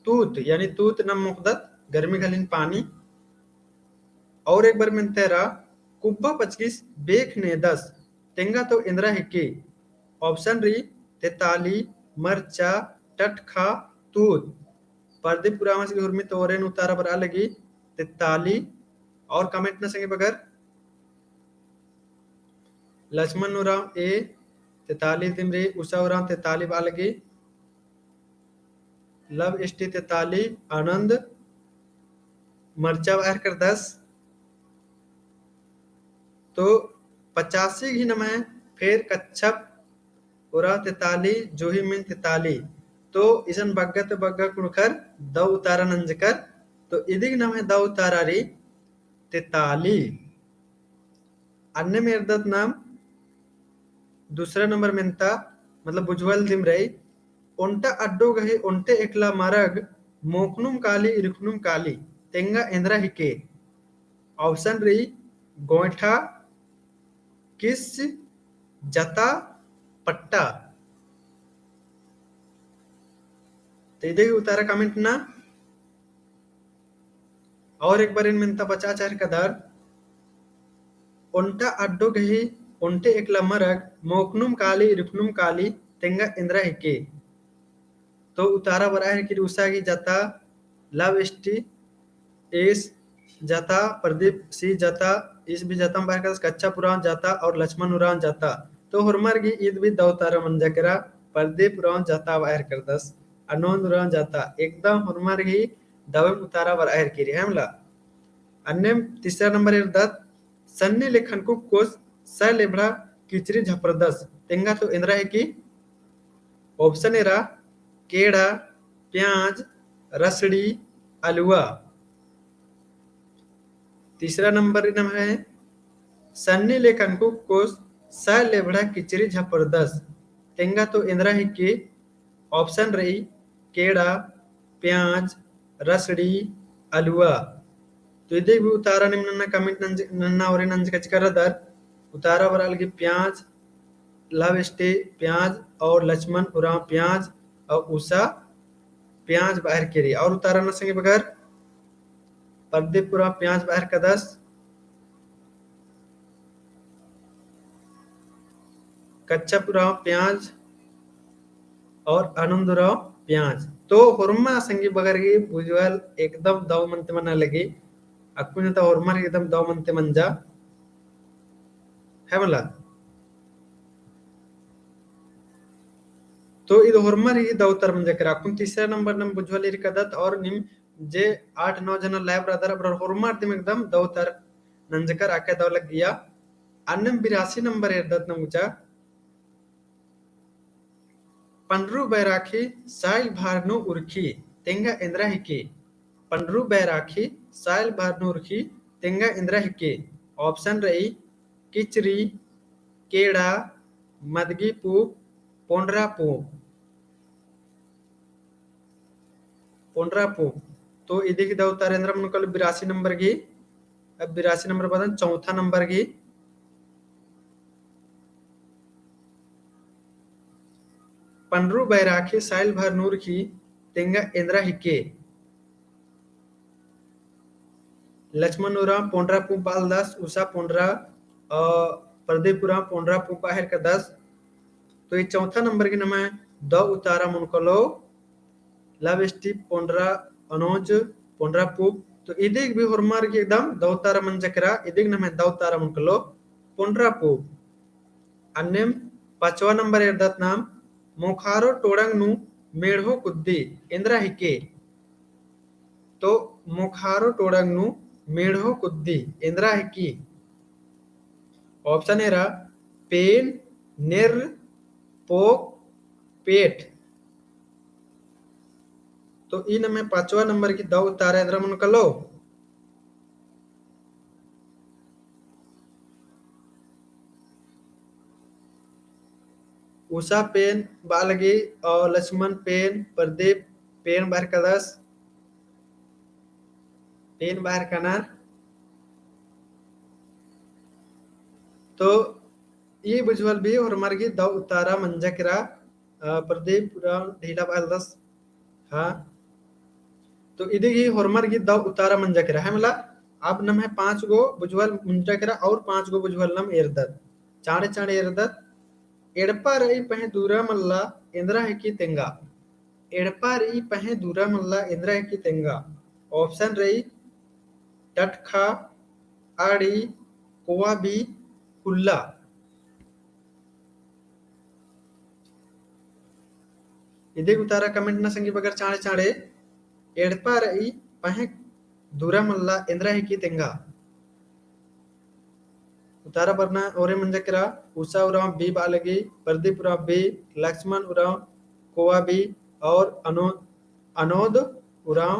तूत यानी तूत नम मुकदत गर्मी घलिन पानी. और एक बार में तेरा कुब्बा पचगिस बेक ने 10 तेंगा. तो इंद्रा है कि ऑप्शन री तेताली मरचा टटखा तूत. प्रदीप पुरामस की हुरमी तोरेन उतारा पर आ लगी तेताली. और कमेंट न संगे बगैर लक्ष्मण उराव ए तेताली तिमरी. उषा उराव तेताली बालगी. लव एसटी तेताली आनंद मर्चा बाहर कर 10. तो 85 घी नम है. फिर कच्छप उराव तेताली जोही मिन तेताली. तो इसन बग्गा कुणकर द उतारा नंजकर. तो इदिग नम है द उतारा री तेताली. अन्य मेरदत नाम दूसरा नंबर मिनता मतलब बुझवल दिम रही. ओंटा अड्डो गही ओंटे एकला मारग मोकनुम काली इरखनुम काली तेंगा इंद्रा हिके. ऑप्शन रही गोइठा किस जता पट्टा. तो इधे उतारा कमेंट ना. और एक बार इन मिनता 50 कदर ओंटा अड्डो गही ओंटे एकला मरग मोकनुम काली इरखनुम काली तेंगा इंद्रा हिके. तो उतारा बरा है कि उषा की जाता लव एसटी एस जाता. प्रदीप सी जाता इस भी जाता बाहर का कच्चा पुरान जाता. और लक्ष्मण उरान जाता. तो हुरमर की ईद भी दो तारा मन जकरा प्रदीप उरान जाता बाहर कर 10. अनोन उरान जाता एकदम हुरमर ही दव उतारा बाहर की है मला. अन्य तीसरा नंबर इरदत सन्नी लेखन को कोस स लेबड़ा किचरी झपरदस तेंगा. तो इंद्रा है कि ऑप्शन एरा केड़ा प्याज रसड़ी अलुआ. तीसरा नंबर है सन्नी लेखन को कोस स लेबड़ा किचरी झपरदस तेंगा. तो इंद्रा है कि ऑप्शन रही केड़ा प्याज रसड़ी अलुआ. तो इधे भी उतारा निम्न कमेंट नन्ना और नंज कच कर दर उतारा बराल की प्याज लव स्टे प्याज और लक्ष्मण उरा प्याज और उषा प्याज बाहर केरी और उतारा ना संगे बगर परदीपुरा प्याज बाहर का 10 कच्चापुरा प्याज और आनंदराव प्याज तो हुरमा संगी बगर की बुजुअल एकदम दव मनते मना लगी अक्कुने तो हुरमा एकदम दव मनते मंजा है मला तो ಇದು ಹೊರಮರಿ ದೌತರ ಮಂಜಕರ ಅಕುನ್ तीसरा नंबर नम बुझवली रिकदत और निम जे 8-9 जना लैब रादर ब्र ಹೊರಮಾರ್ दिम एकदम दौतर नंजकर आके दौलक गया अन्नम 82 नंबर एरदत नमुचा पंड्रू बैराखी साइल भारनु उर्खी तेंगा इंद्रा हिकी पंड्रू बैराखी साइल भारनु उर्खी तेंगा इंद्रा हिकी ऑप्शन रही किचरी केड़ा मदगी पूप पोंडरा पूप पोंडरा पूप तो इदी की दौतार इंद्रा मुनकल 82 नंबर की अब 82 नंबर बदन चौथा नंबर की पंड्रू बैराखी साइल भारनूर की तेंगा इंद्रा हिके लक्ष्मण उराम पोंडरा पूप बालदास उषा पोंडरा प्रदीपुरा पोंडरा पूप बाहर का 10 तो ये चौथा नंबर की नाम है द उतारा मुनकलो लव स्टीप पोंडरा अनोज पोंडरा पूप तो इदिक भी होरमार की एकदम द उतारा मन जकरा इदिक नाम है द उतारा मुनकलो पोंडरा पूप अन्यम 5वां नंबर एरदत नाम मोखारो टोड़ंग नु मेढ़ो कुद्दी इंद्रा हिके तो मोखारो टोड़ंग नु मेढ़ो कुद्दी इंद्रा हिकी ऑप्शन एरा पेन निर पोक पेट तो इन में 5वां नंबर की दो उतारा इंद्रा मन कलो उषा पेन बालगी और लक्ष्मण पेन प्रदीप पेन बाहर का 10 पेन बाहर का तो ये बुझवल भी और हमारे की दो उतारा मंजकरा प्रदीप ढीला बाहर 10 हाँ तो इधर ही हॉर्मर की दो उतारा मंजकरा है मतलब अब नम है 5 गो बुझवल मंजकरा और 5 गो बुझवल नम एरदत चाड़े चाड़े एरदत एड़पा रही पहे दूरा मल्ला इंद्रा है की तेंगा एड़पा रही पहे दूरा मल्ला इंद्रा है की तेंगा ऑप्शन रही टटखा आड़ी कोवा बी कुल्ला इधे उतारा कमेंट ना संगी बगर चाड़े चाड़े एड़पा रही पहे दूरा मल्ला इंद्रा है की तेंगा उतारा बरना ओरे मंजकरा उषा उराव बी बालगी प्रदीप उराव बी लक्ष्मण उराव कोवा बी और अनोद उराव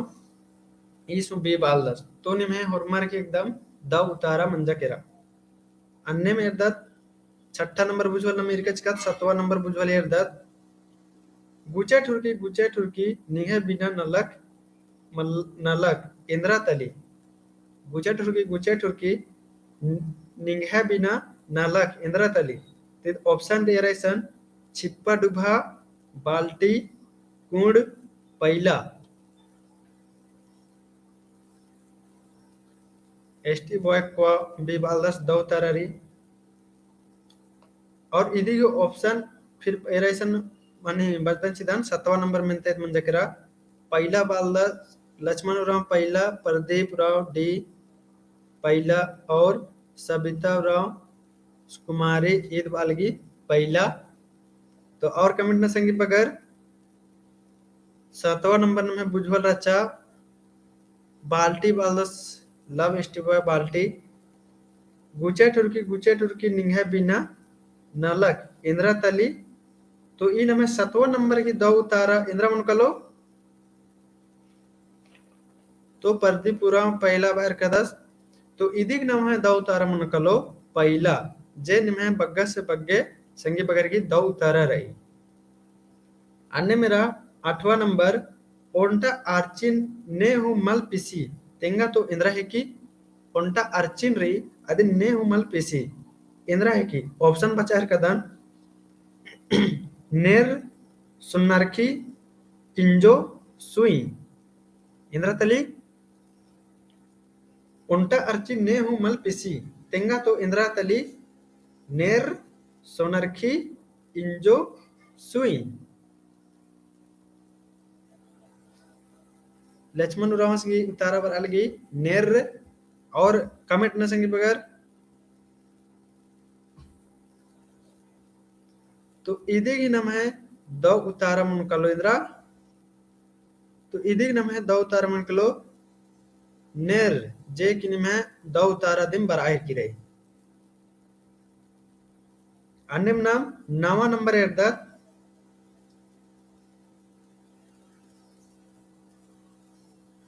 ईसु बी बालदस तो निमे होरमार के एकदम द उतारा मंजकरा अन्य में एरदत 6ठा नंबर बुझवल नम इरकच का 7वां नंबर बुझवल एरदत गुचे ठुरकी निहे बिना नलक इंद्रा तली गुचे ठुरकी निंघा बिना नालक इंद्रा तली ते ऑप्शन दे रहे छिप्पा डुभा बाल्टी कुंड पैला एसटी बॉय को बी बालदस दो तररी और इधी ऑप्शन फिर एरेसन माने बर्तन सिद्धांत 7वां नंबर में ते मंजकरा पहला बालदस लक्ष्मण राव पहला प्रदीप राव डी पहला और सबिता राव कुमारी ईद बालगी पहला तो और कमेंट में संगी बगर 7वां नंबर में बुझवल रचा बाल्टी बालदस लव स्टीबॉय बाल्टी गुचे ठुरकी निंगे बिना नलक इंद्रा तली तो इन हमें 7वां नंबर की दो उतारा इंद्रा मन कलो तो प्रदीपुरा पहला बार का 10 तो इदिक नाम है दो उतारा मन कलो पहला जे निम है बग्गा से बग्गे संगी बगर की दो उतारा रही अन्य मेरा 8वां नंबर ओंटा आर्चिन ने हु मल पिसी तेंगा तो इंद्रा है की ओंटा आर्चिन रही अदि ने हु मल पिसी इंद्रा है की ऑप्शन बचा है कदन नेर सुन्नरखी किंजो सुई इंद्रातली उंटा अर्ची ने हूँ मल पिसी तेंगा तो इंद्रातली नेर सोनरखी इंजो सुई लक्ष्मण उराव संगी उतारा बर अलगी नेर और कमेंट न संगी बगर तो इदेगी नम है दो उतारा मन कलो इंद्रा तो इदेगी नम है दो उतारा मन कलो नेर जे कि निम है दो उतारा दिन बराए की रही अन्यम नाम नवा नंबर एड्दा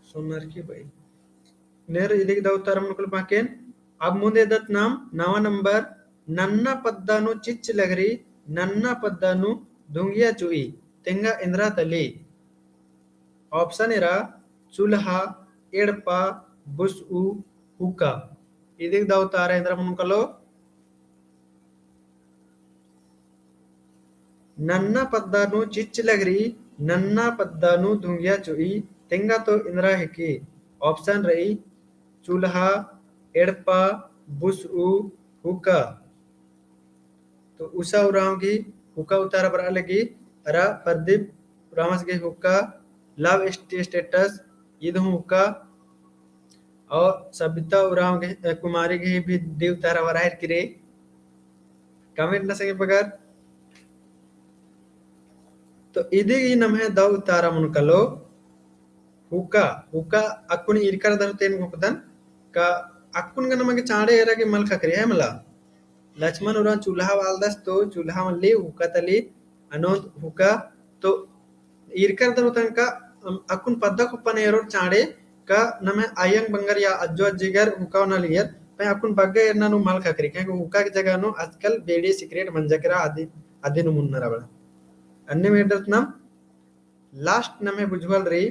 सोनार की भाई नेर इदेगी दो उतारा मन कलो बाकेन अब मुंदे दत नाम नवा नंबर नन्ना पद्दानु चिच लगरी नन्ना पद्दानु दुंगिया चुई तेंगा इंद्रा तली ऑप्शन इरा चूल्हा एड़पा बुसु हुका इदिक दावतारा इंद्रा मुनकलो नन्ना पद्दानु चिच लगरी नन्ना पद्दानु दुंगिया चुई तेंगा तो इंद्रा हिकी ऑप्शन रही चूल्हा एड़पा बुसु हुका तो उषा उराव की हुका उतारा बरा लगी अरा प्रदीप रामस के हुका लव स्टेटस ईद हुका और सबिता उराव के कुमारी के भी देव तारा वरायर किरे कमेंट न संगे बगर तो इदे ई नम है दव तारा मुनकलो हुका हुका अकुन इरकर दरतेन गुपदन का अकुन का नमके चांडे एरा के मल खकरे है मला लक्ष्मण उरा चूल्हा वालदस तो चूल्हा मल्ली हुका तली अनोद हुका तो इरकर दरतन का अकुन पद्दा कुप्पन एरो चांडे का नमे आयंग बंगर या अज्जो अज्जिगर हुका न लियर पे अकुन बग्गे एरना नु मल खकरे के हुका के जगह नु आजकल बेड़ी सिगरेट मंजकरा आदि आदि नु मुन्नरा बड़ा अन्य मेडत नम लास्ट नमे बुझवल रही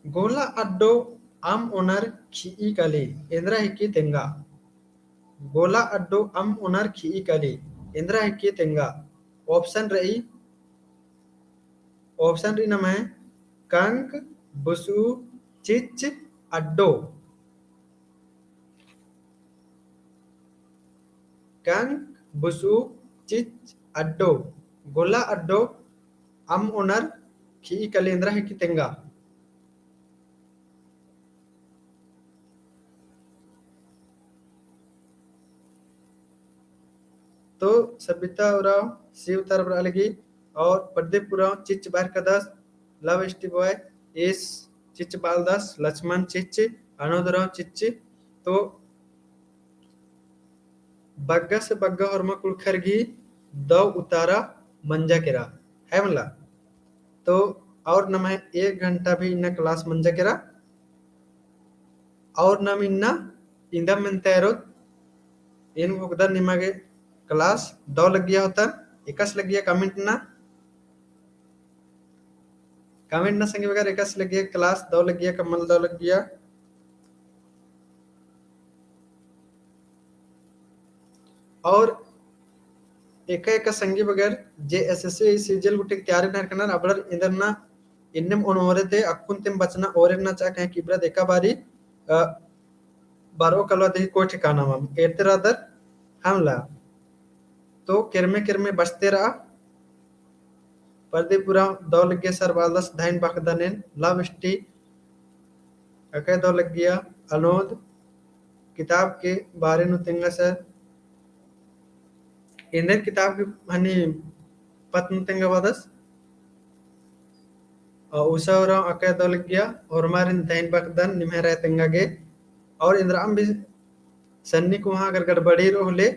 गोला अड्डो आम ओनर खी कली इंद्रा हिकी तेंगा गोला अड्डो आम ओनर खी कली इंद्रा हिकी तेंगा ऑप्शन रही नम है कंक बुसु चिच अड्डो कंक बुसु चिच अड्डो गोला अड्डो आम ओनर खी कली इंद्रा हिकी तेंगा तो सबिता उराव शिव तरफ अलगी और प्रदीप उराव चिच बार का दस लव स्टी बॉय एस चिच बाल दस लक्ष्मण चिच अनोद उराव चिच तो बग्गा से बग्गा और मकुल खरगी दो उतारा मंजा केरा है मला तो और नम है 1 घंटा भी इन्ना क्लास मंजा केरा और नम इन्ना इंदम मिनतेरो इन भुगदन निमागे क्लास दो लग गया होता एकस लग गया कमेंट ना संगे वगैरह एकस लग गया क्लास दो लग गया कमल दो लग गया और एक एक संगी बगैर जे एसएससी सीजल गुटे तैयारी न करना अबड़ इंदरना इन्नम ओनोरेते अक्कुन तिम बचना ओरेना चा कहे किब्रा देखा बारी बारो कलवा देखी कोई ठिकाना मम एरते रादर हमला तो किरमे बचते रहा परदीपुरा दो लग गया सर बालदस धाइन बाखदानेन लव स्टी अके दो लग गया अनोद किताब के बारे नु तेंगा सर इंदर किताब की हनी पत्न तेंगा बादस और उषा और अके दो लग गया और हमारे धाइन बाखदान निमह रहे तेंगा के और इंद्राम भी सन्नी को वहां अगर गड़बड़ी रोले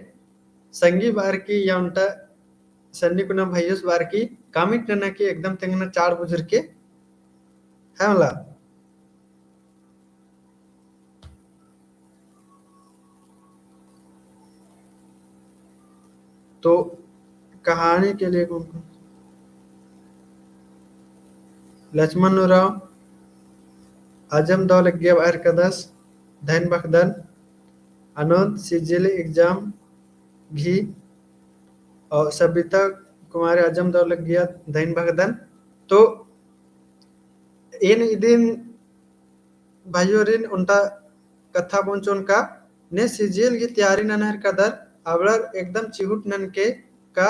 संगी बार की या उनटा सन्नी को ना भैयस बार की कामिट ना की एकदम तेंगना 4 बुजुर्ग के है मला तो कहानी के लिए लक्ष्मण राव आजम दो लग गया बाहर का 10 धन बखदन अनंत सीजीएल एग्जाम घी और सबिता कुमार आजम दौलत गया दैन भगदन तो इन इदिन भाइयोरिन उनका कथा बोंचोन का ने सिजिल की तैयारी ननहर कदर अवलर एकदम चिहुट नन के का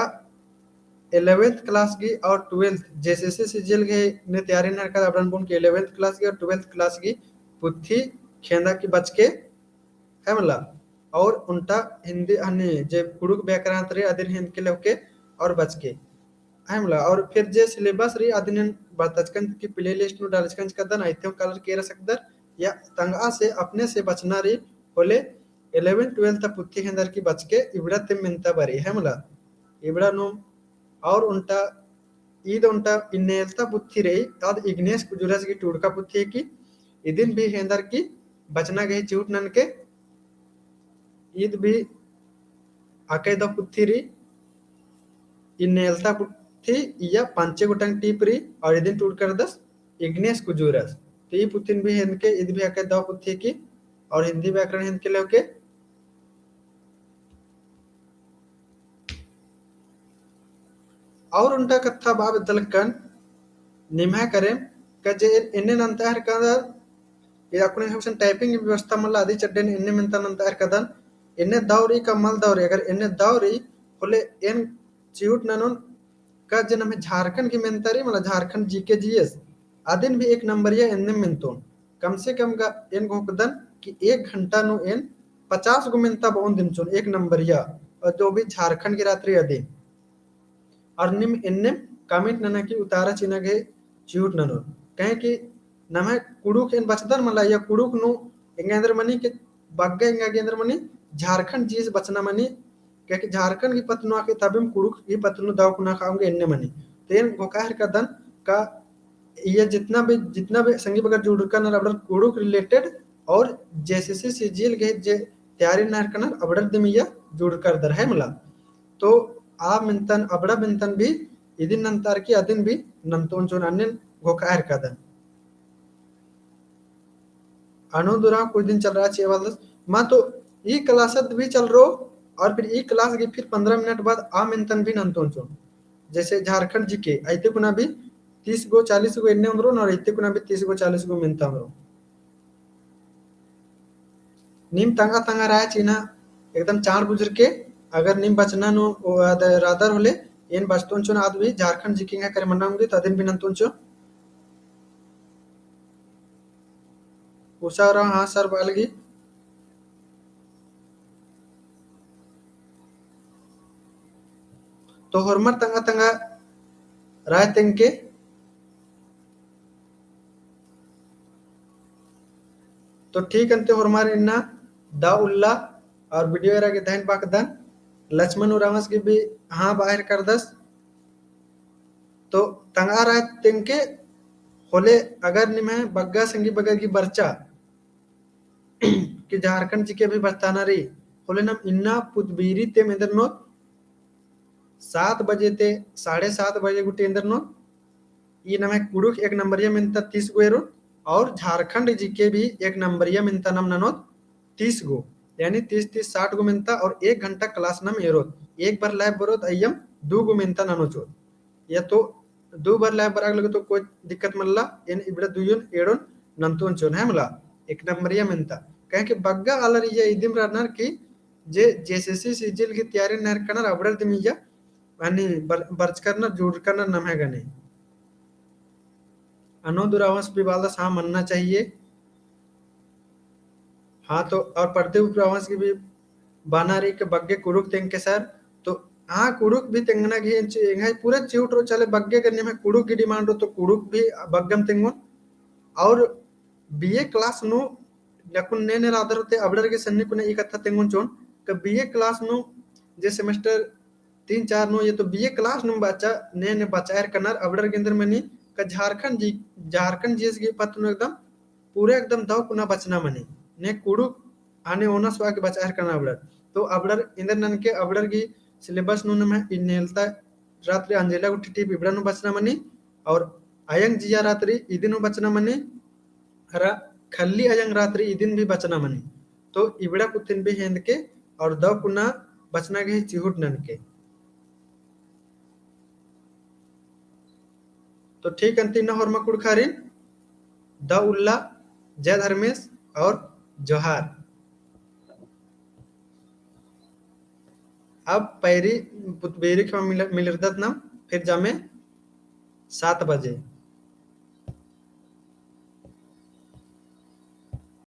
11th क्लास की और 12th जेसीसी सिजिल के ने तैयारी ननहर कदर अवलन बोन के 11th क्लास की और 12th क्लास की पुथी खेंदा की बच के है मतलब और उनका हिंदी हने जे कुड़ुक व्याकरण रे अदिन हिंद के लोके और बच के है मतलब और फिर जे सिलेबस रे अदिन बतचकन की प्लेलिस्ट में डालचकन कदन आइटम कलर के सकदर या तंगा से अपने से बचना रे बोले 11 12 तक पुथी के अंदर की बच के इबड़ा ते मिनता बरी है मतलब इबड़ा नो और उनका ईद उनका इन्नेलता पुथी रे तद इग्नेस कुजुरस की टूड़का पुथी की इदिन भी हेंदर की बचना गई चूट नन के ईद भी आके द पुथी री इन्नेलता पुथी या पांचे गोटंग टीपरी और इदिन टूट कर दस इग्नेस कुजुरस तो ये पुथिन भी हेंद के ईद भी आके द पुथी की और हिंदी व्याकरण हेंद के लोके और उनका कथा बाब दलकन निमहा करें कजे इन्ने नंतर कदर याकुने हसन टाइपिंग व्यवस्था मल्ला आदि चड्डे इन्ने मिनता नंतर कदन इन्ने दावरी कमल दावरी अगर इन्ने दावरी होले इन चिउट ननन का जन हमें झारखंड की मेंतरी मतलब झारखंड जीके जीएस आदिन भी एक नंबरिया इन्ने मिनतोन कम से कम का इन गोकदन कि 1 घंटा नु इन 50 गो मिनता बोन दिन चुन एक नंबरिया और जो भी झारखंड की रात्रि अदिन और निम इन्ने कमिट नना की उतारा चिना के चिउट ननो कहे कि नमे कुड़ुक इन बचदर मला या कुड़ुक नु इंगेंद्र मनी के बग्गे इंगेंद्र मनी झारखंड जीस बचना मनी क्योंकि झारखंड की पतनुआ के तबिम कुड़ुक की पतनु दाव कुना खाऊंगे इन्ने मनी तेन गोकाहर का दन का ये जितना भी संगी बगर जुड़ कर अबडर कुड़ुक रिलेटेड और जेसीसी सीजीएल के जे तैयारी नहर कनर अबडर दिमिया जुड़ कर दर है मला तो आ मिंतन अबड़ा मिंतन भी इदिन नंतर की अदिन भी नंतोन जोन अन्य गोकाहर का दन अनुदुरा कुछ दिन चल रहा है वाला माँ तो ई क्लास भी चल रो और फिर ई क्लास की फिर 15 मिनट बाद आ मिंतन भी नंतोन चुन जैसे झारखंड जी के ऐते कुना भी 30 गो 40 गो इन्ने उमरो और ऐते कुना भी 30 गो 40 गो मिंता उमरो नीम तंगा तंगा रहा चीना एकदम चार बुजुर्ग के अगर नीम बचना नो रादर होले इन बचतों चुन आद भी झारखंड जी के करे मनाऊंगी तो दिन भी नंतोन चुन उषा रहा हाँ सर बालगी तो हरमर तंगा तंगा राय तेंके तो ठीक अंते हरमर इन्ना दा उल्ला और वीडियो एरा के दहन पाकदन लक्ष्मण उरामस की भी हाँ बाहर कर दस तो तंगा राय तेंके होले अगर निमे बग्गा संगी बग्गा की बर्चा कि झारखंड जी के भी बरताना रही होले नम इन्ना पुतबीरी ते मेंदर नो 7 बजे ते 7:30 बजे गुटे इंदर नो ये नमे कुड़ुक एक नंबरिया मिनता 30 गो एरो और झारखंड जी के भी एक नंबरिया मिनता नम ननो 30 गो यानी 30 30 60 गो मिनता और 1 घंटा क्लास नम एरो एक बार लाइव बरोत अयम 2 गो मिनता ननो चो या तो 2 बार लाइव बराग लगे तो कोई दिक्कत मल्ला इन इबड़ा दुयुन एड़ोन नंतोन चोन है मला एक नंबरिया मिनता कहे कि बग्गा अलर ये इदिम रनर की जे जेसीसी सीजिल की तैयारी नर कनर अबड़र दिमिया आणि बर्च करना जुड़ करना नम है गने अनुदुरावंश विवादस हाँ मनना चाहिए हाँ तो और पर्दे उपरावंश की भी बानारी के बग्गे कुरुक तेंग के सर तो हाँ कुरुक भी तेंगना घी पूरे चिउट रो चले बग्गे करने में कुरुक की डिमांड हो तो कुरुक भी बग्गम तेंगो और बीए क्लास नु नकुन ने रादर होते अबड़र के सन्नी कुने एक कथा तेंगुन चोन कि बीए क्लास नु जे सेमेस्टर 3 4 नु ये तो बीए क्लास नु बच्चा ने बचायर कनर अबड़र के अंदर मनी का झारखंड जीएस की पत नु एकदम पूरे एकदम दाव कुना बचना मनी ने कुड़ू आने ओना स्वा के बचायर करना अबड़र तो अबड़र इंदर नन के अबड़र की सिलेबस नु में इनेलता रात्रि अंजेला उठी बिबड़ा नु बचना मनी और अयंग जिया रात्रि इदिनु बचना मनी हरा खल्ली अयंग रात्रि इदिन भी बचना मनी तो इबड़ा कुतिन भी हेंद के और द कुना बचना के चिहुट नन के तो ठीक अंतिना हरमा कुड़खारिन द उल्ला जय धर्मेश और जोहार। अब पैरी पुतबेरी मिलरदत ना फिर जामे 7 बजे।